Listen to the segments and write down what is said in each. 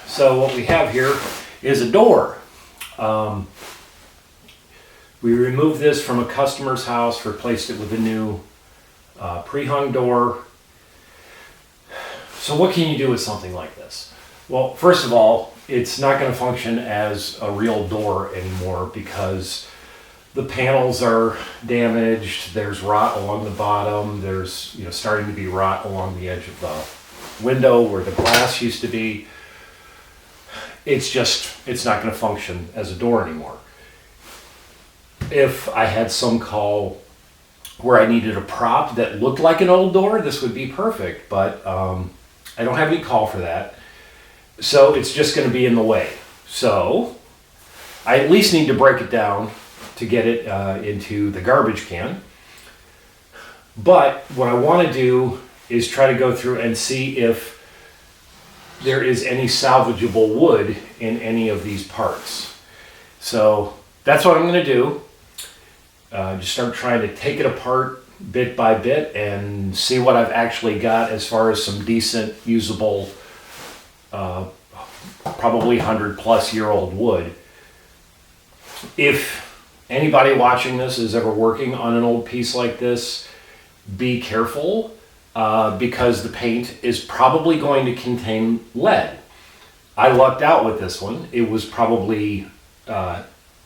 So what we have here is a door. We removed this from a customer's house, replaced it with a new pre-hung door. So what can you do with something like this? Well, first of all, it's not going to function as a real door anymore because the panels are damaged, there's rot along the bottom, there's starting to be rot along the edge of the window where the glass used to be. It's not going to function as a door anymore. If I had some call where I needed a prop that looked like an old door, this would be perfect, but I don't have any call for that. So it's just going to be in the way. So I at least need to break it down to get it into the garbage can. But what I want to do is try to go through and see if there is any salvageable wood in any of these parts. So that's what I'm going to do. Just start trying to take it apart bit by bit and see what I've actually got as far as some decent, usable, probably 100-plus-year-old wood. If anybody watching this is ever working on an old piece like this, be careful because the paint is probably going to contain lead. I lucked out with this one. It was probably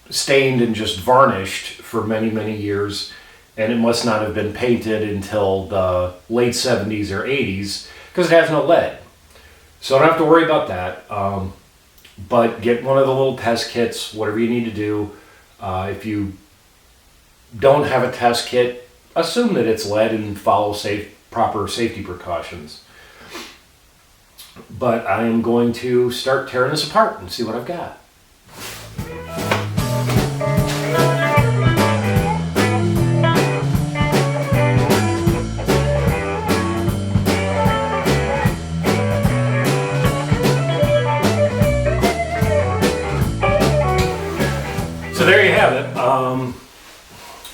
stained and just varnished for many, many years, and it must not have been painted until the late 70s or 80s because it has no lead. So I don't have to worry about that. But get one of the little test kits, whatever you need to do. If you don't have a test kit, assume that it's lead and follow proper safety precautions. But I am going to start tearing this apart and see what I've got. So there you have it.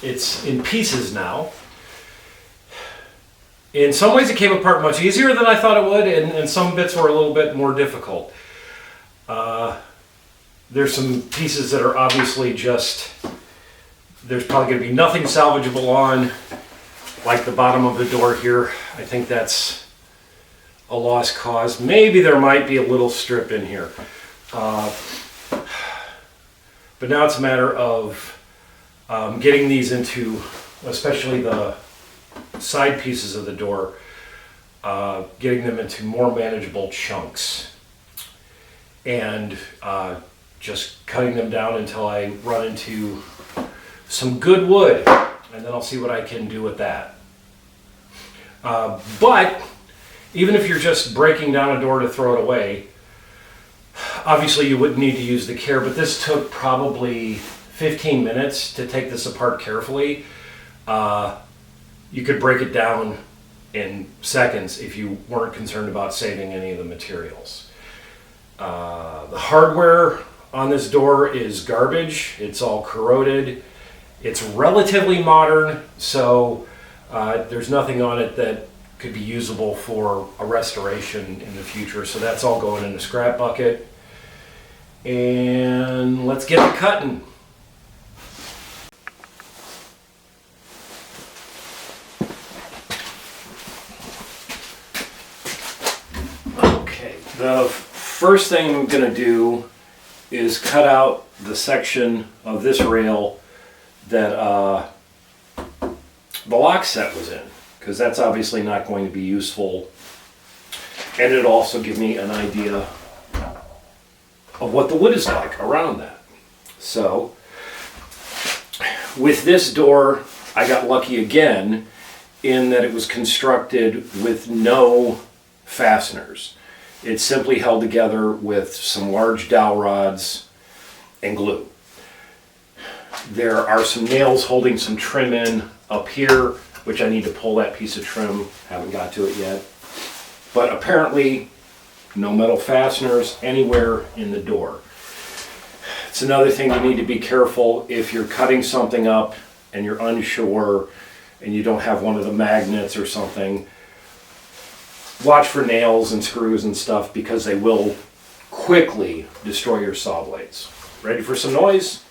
It's in pieces now. In some ways it came apart much easier than I thought it would, and some bits were a little bit more difficult. There's some pieces that are obviously there's probably going to be nothing salvageable on, like the bottom of the door here. I think that's a lost cause. Maybe there might be a little strip in here. But now it's a matter of getting these into, especially the side pieces of the door, getting them into more manageable chunks. And just cutting them down until I run into some good wood. And then I'll see what I can do with that. But even if you're just breaking down a door to throw it away, obviously you wouldn't need to use the care, but this took probably 15 minutes to take this apart carefully. You could break it down in seconds if you weren't concerned about saving any of the materials. The hardware on this door is garbage. It's all corroded. It's relatively modern, so there's nothing on it that could be usable for a restoration in the future. So that's all going in the scrap bucket. And let's get it cutting. Okay, the first thing I'm going to do is cut out the section of this rail that the lock set was in, because that's obviously not going to be useful, and it'll also give me an idea of what the wood is like around that. So with this door, I got lucky again in that it was constructed with no fasteners. It's simply held together with some large dowel rods and glue. There are some nails holding some trim in up here, which I need to pull that piece of trim. Haven't got to it yet. But apparently, no metal fasteners anywhere in the door. It's another thing you need to be careful if you're cutting something up and you're unsure and you don't have one of the magnets or something. watch for nails and screws and stuff because they will quickly destroy your saw blades. Ready for some noise?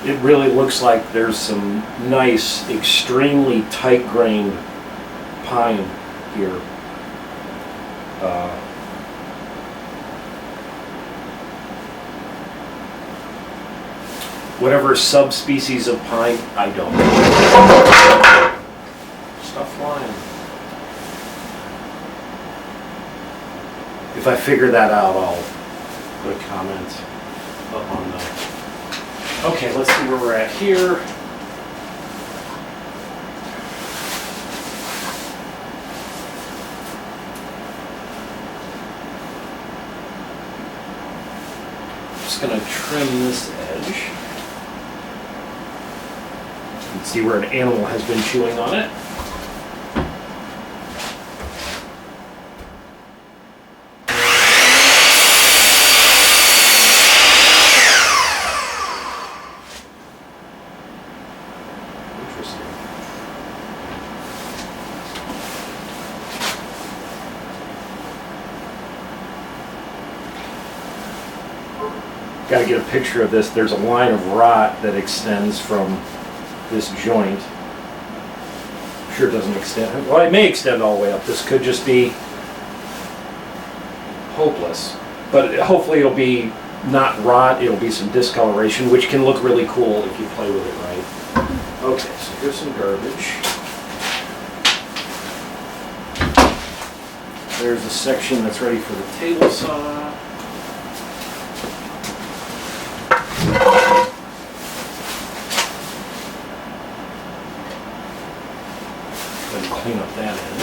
It really looks like there's some nice, extremely tight-grained pine here. Whatever subspecies of pine, I don't know. Stop flying. If I figure that out, I'll put a comment up on that. Okay, let's see where we're at here. Just going to trim this edge. You can see where an animal has been chewing on it. Got to get a picture of this. There's a line of rot that extends from this joint. I'm sure it doesn't extend. Well, it may extend all the way up. This could just be hopeless. But hopefully it'll be not rot. It'll be some discoloration, which can look really cool if you play with it right. Okay, so here's some garbage. There's a section that's ready for the table saw. Clean up that end.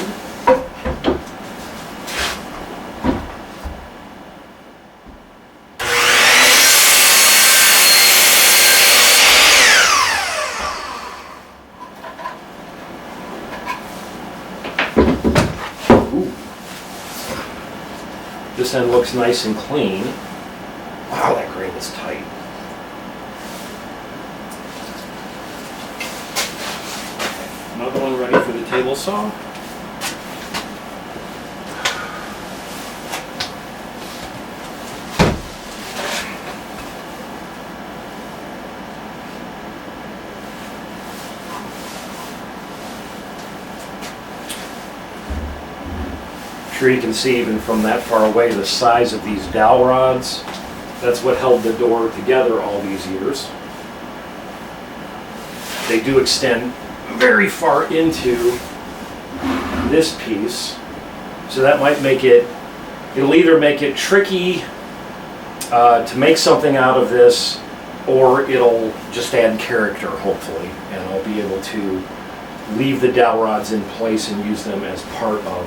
Ooh. This end looks nice and clean. Wow, that grain is tight. Another one ready for the table saw. Sure, you can see even from that far away the size of these dowel rods. That's what held the door together all these years. They do extend very far into this piece, so that might make it, it'll either make it tricky to make something out of this, or it'll just add character, hopefully, and I'll be able to leave the dowel rods in place and use them as part of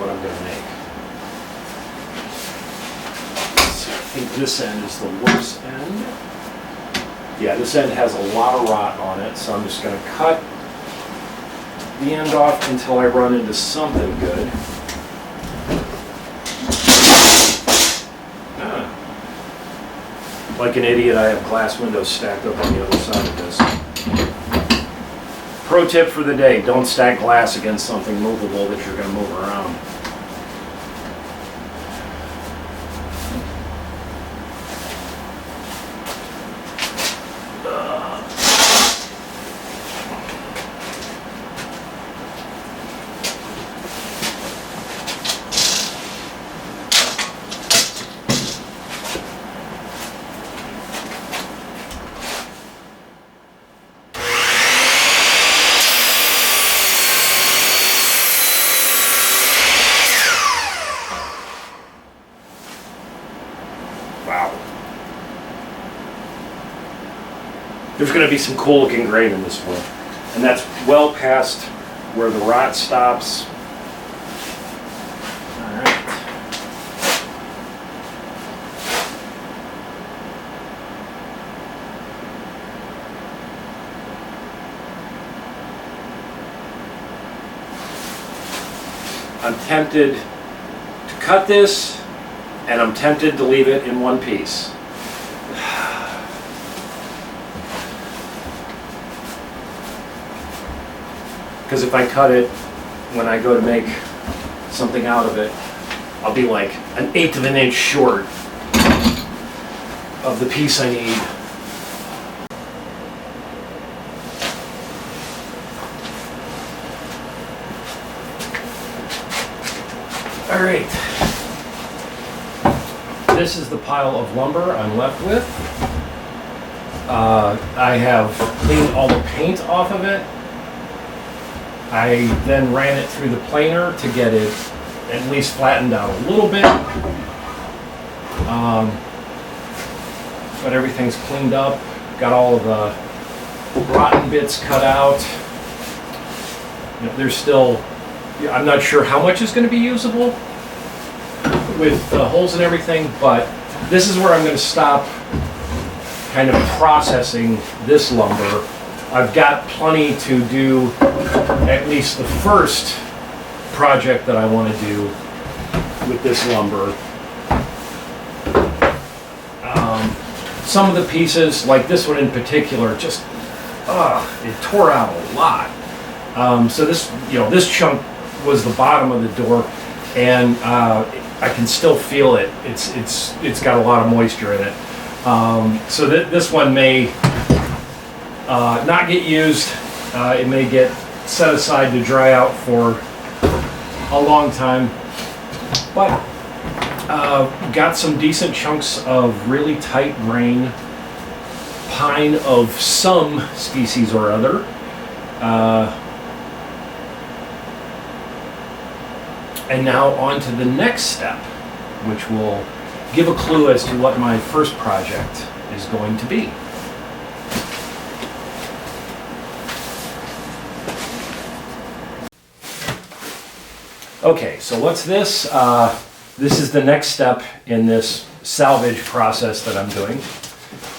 what I'm going to make. So I think this end is the worst end. Yeah, this end has a lot of rot on it, so I'm just going to cut the end off until I run into something good. Like an idiot, I have glass windows stacked up on the other side of this. Pro tip for the day, don't stack glass against something movable that you're going to move around. there's going to be some cool looking grain in this one. And that's well past where the rot stops. All right. I'm tempted to cut this, and I'm tempted to leave it in one piece. Because if I cut it, when I go to make something out of it, I'll be like 1/8 of an inch short of the piece I need. All right. This is the pile of lumber I'm left with. I have cleaned all the paint off of it. I then ran it through the planer to get it at least flattened out a little bit. But everything's cleaned up. Got all of the rotten bits cut out. You know, there's still, I'm not sure how much is going to be usable with the holes and everything, but this is where I'm going to stop kind of processing this lumber. I've got plenty to do at least the first project that I want to do with this lumber. Some of the pieces, like this one in particular, just it tore out a lot. So this, this chunk was the bottom of the door, and I can still feel it. It's got a lot of moisture in it. So this one may not get used. It may get set aside to dry out for a long time, but got some decent chunks of really tight grain pine of some species or other. And now on to the next step, which will give a clue as to what my first project is going to be. Okay, so what's this? This is the next step in this salvage process that I'm doing.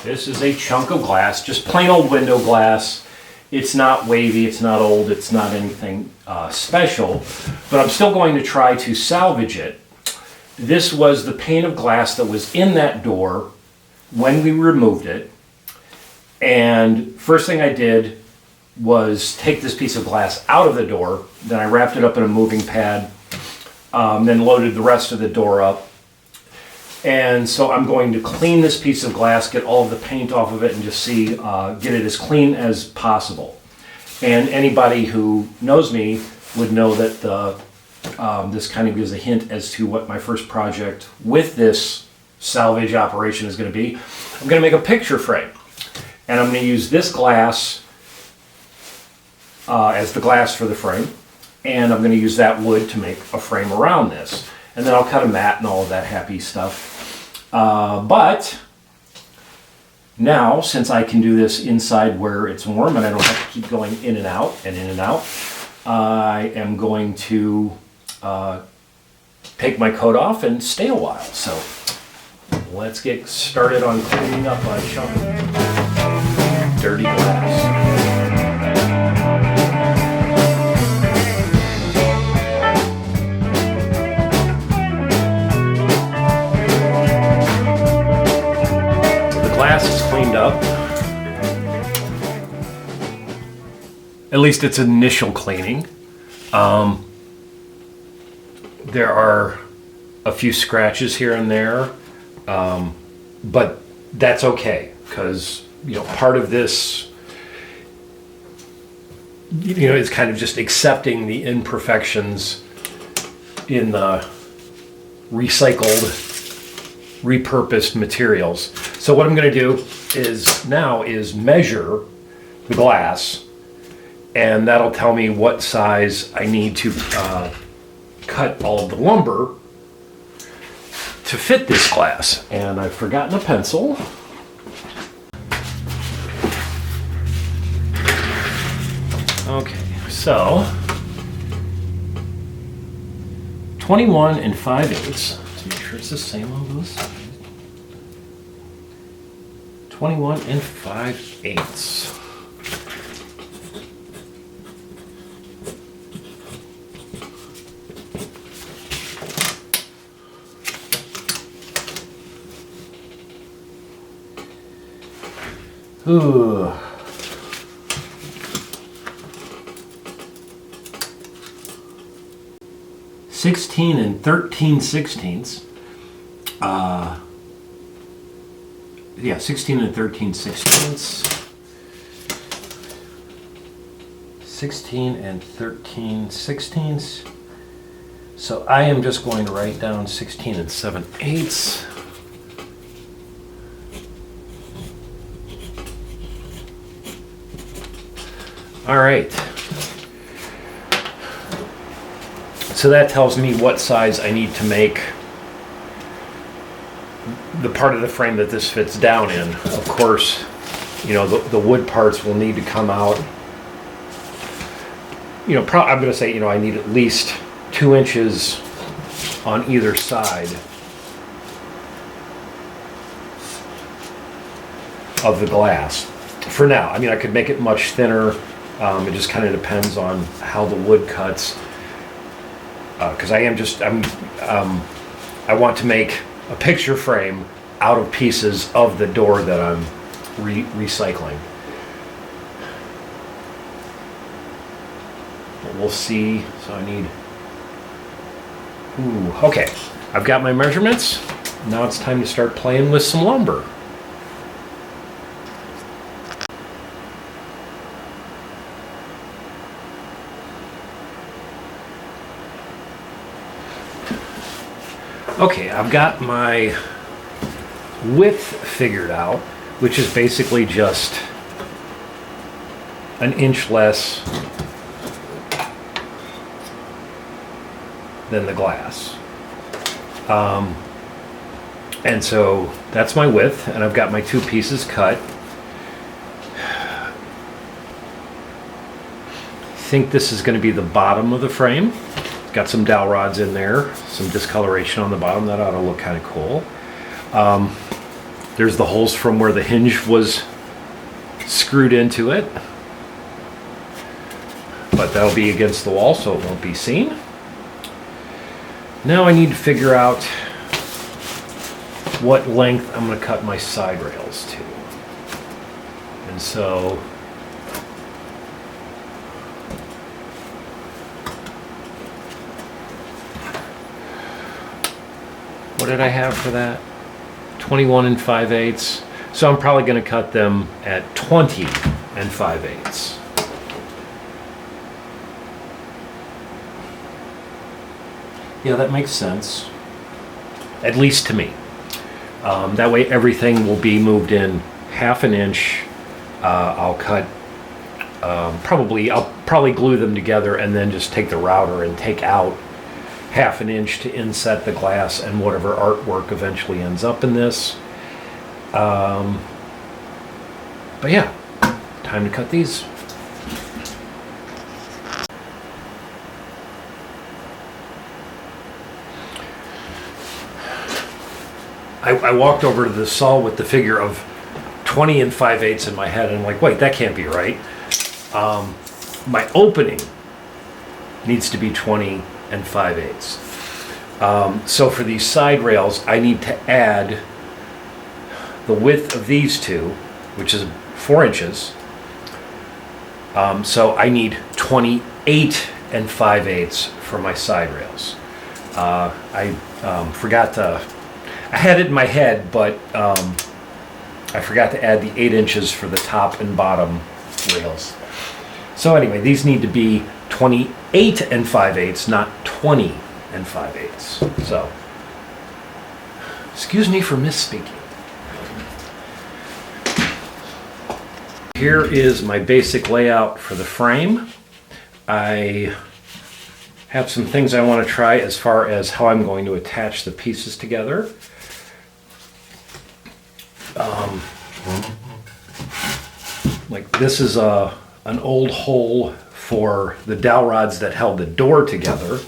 This is a chunk of glass, just plain old window glass. It's not wavy, it's not old, it's not anything special, but I'm still going to try to salvage it. This was the pane of glass that was in that door when we removed it. And first thing I did was take this piece of glass out of the door, then I wrapped it up in a moving pad, then loaded the rest of the door up. And so I'm going to clean this piece of glass, get all of the paint off of it, and just get it as clean as possible. And anybody who knows me would know that this kind of gives a hint as to what my first project with this salvage operation is going to be. I'm going to make a picture frame, and I'm going to use this glass as the glass for the frame, and I'm going to use that wood to make a frame around this. And then I'll cut a mat and all of that happy stuff. But now, since I can do this inside where it's warm and I don't have to keep going in and out and in and out, I am going to take my coat off and stay a while. So let's get started on cleaning up a chunk of dirty glass. Glass is cleaned up. At least its initial cleaning. There are a few scratches here and there, but that's okay, because part of this is kind of just accepting the imperfections in the recycled, repurposed materials. So what I'm going to do is measure the glass, and that'll tell me what size I need to cut all of the lumber to fit this glass. And I've forgotten a pencil. Okay, so 21 and 5/8. To make sure it's the same on both sides. 21 and 5/8. Ooh. Sixteen and 13/16. Yeah, 16 and 13/16. 16 and 13/16. So I am just going to write down 16 and 7/8. All right. So that tells me what size I need to make the part of the frame that this fits down in. Of course, you know, the wood parts will need to come out. You know, I'm going to say, you know, I need at least 2 inches on either side of the glass. For now, I mean, I could make it much thinner. It just kind of depends on how the wood cuts. Because I want to make a picture frame out of pieces of the door that I'm recycling. But we'll see. So I need. Okay. I've got my measurements. Now it's time to start playing with some lumber. Okay, I've got my width figured out, which is basically just an inch less than the glass. And so that's my width, and I've got my 2 pieces cut. I think this is going to be the bottom of the frame. Got some dowel rods in there, some discoloration on the bottom. That ought to look kind of cool. There's the holes from where the hinge was screwed into it. But that'll be against the wall, so it won't be seen. Now I need to figure out what length I'm going to cut my side rails to. And so what did I have for that? 21 and 5/8. So I'm probably going to cut them at 20 and 5/8. Yeah, that makes sense. At least to me. That way everything will be moved in half an inch. I'll cut, I'll probably glue them together and then just take the router and take out half an inch to inset the glass and whatever artwork eventually ends up in this. But yeah, time to cut these. I walked over to the saw with the figure of 20 and 5/8 in my head, and I'm like, wait, that can't be right. My opening needs to be 20 and 5/8. So for these side rails, I need to add the width of these two, which is 4 inches. So I need 28 and 5/8 for my side rails. I forgot to, I had it in my head, but I forgot to add the 8 inches for the top and bottom rails. So anyway, these need to be 28 and 5/8, not 20 and 5/8. So, excuse me for misspeaking. Here is my basic layout for the frame. I have some things I want to try as far as how I'm going to attach the pieces together. Like this is an old hole for the dowel rods that held the door together.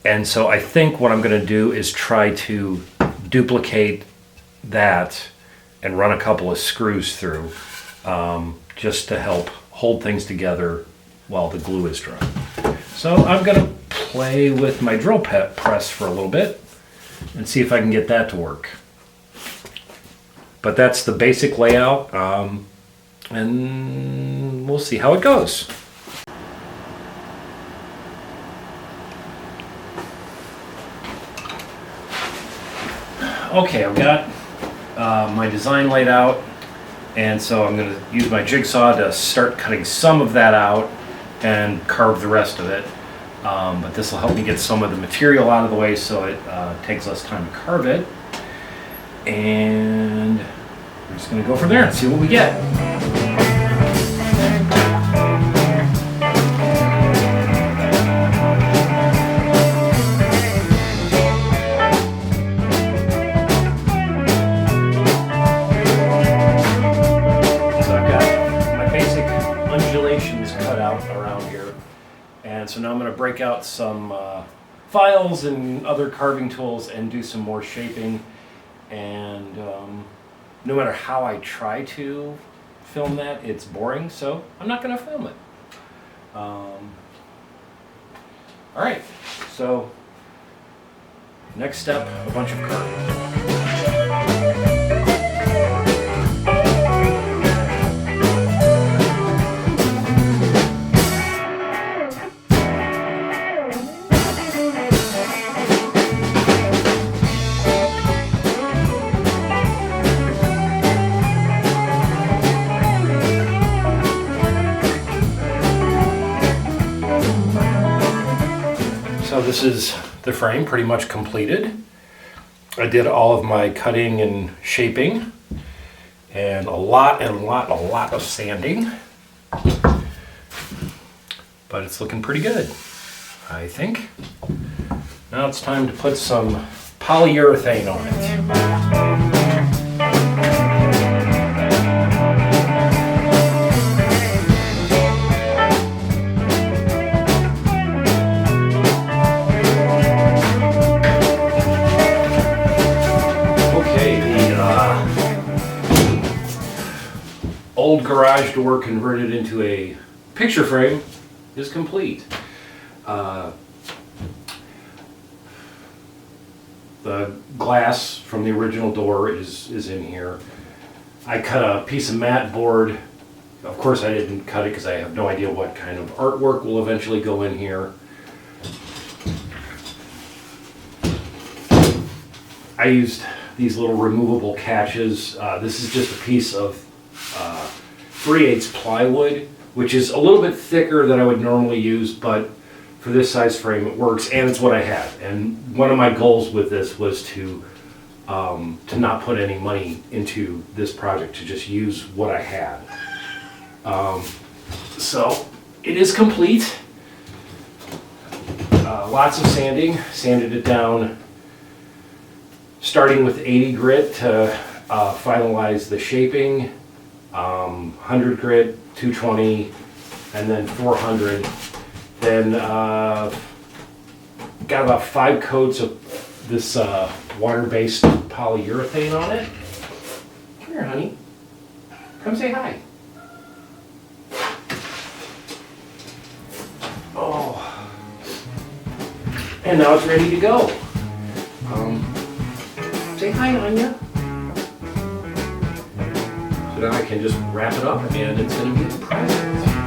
And so I think what I'm going to do is try to duplicate that and run a couple of screws through, just to help hold things together while the glue is dry. So I'm going to play with my drill press for a little bit and see if I can get that to work. But that's the basic layout, and we'll see how it goes. Okay, I've got my design laid out, and so I'm going to use my jigsaw to start cutting some of that out and carve the rest of it. But this will help me get some of the material out of the way so it takes less time to carve it. And we're just going to go from there and see what we get. And so now I'm going to break out some files and other carving tools and do some more shaping. And no matter how I try to film that, it's boring, so I'm not going to film it. All right, so next step, a bunch of carving. So this is the frame pretty much completed. I did all of my cutting and shaping and a lot of sanding. But it's looking pretty good, I think. Now it's time to put some polyurethane on it. Old garage door converted into a picture frame is complete. The glass from the original door is in here. I cut a piece of mat board. Of course I didn't cut it because I have no idea what kind of artwork will eventually go in here. I used these little removable catches. This is just a piece of 3/8 plywood, which is a little bit thicker than I would normally use, but for this size frame it works, and it's what I had. And one of my goals with this was to not put any money into this project, to just use what I had. So it is complete. Lots of sanding, sanded it down, starting with 80 grit to finalize the shaping. 100 grit, 220, and then 400. Then got about 5 coats of this water-based polyurethane on it. Come here, honey. Come say hi. Oh. And now it's ready to go. Say hi, Anya. Then I can just wrap it up and it's going to be a present.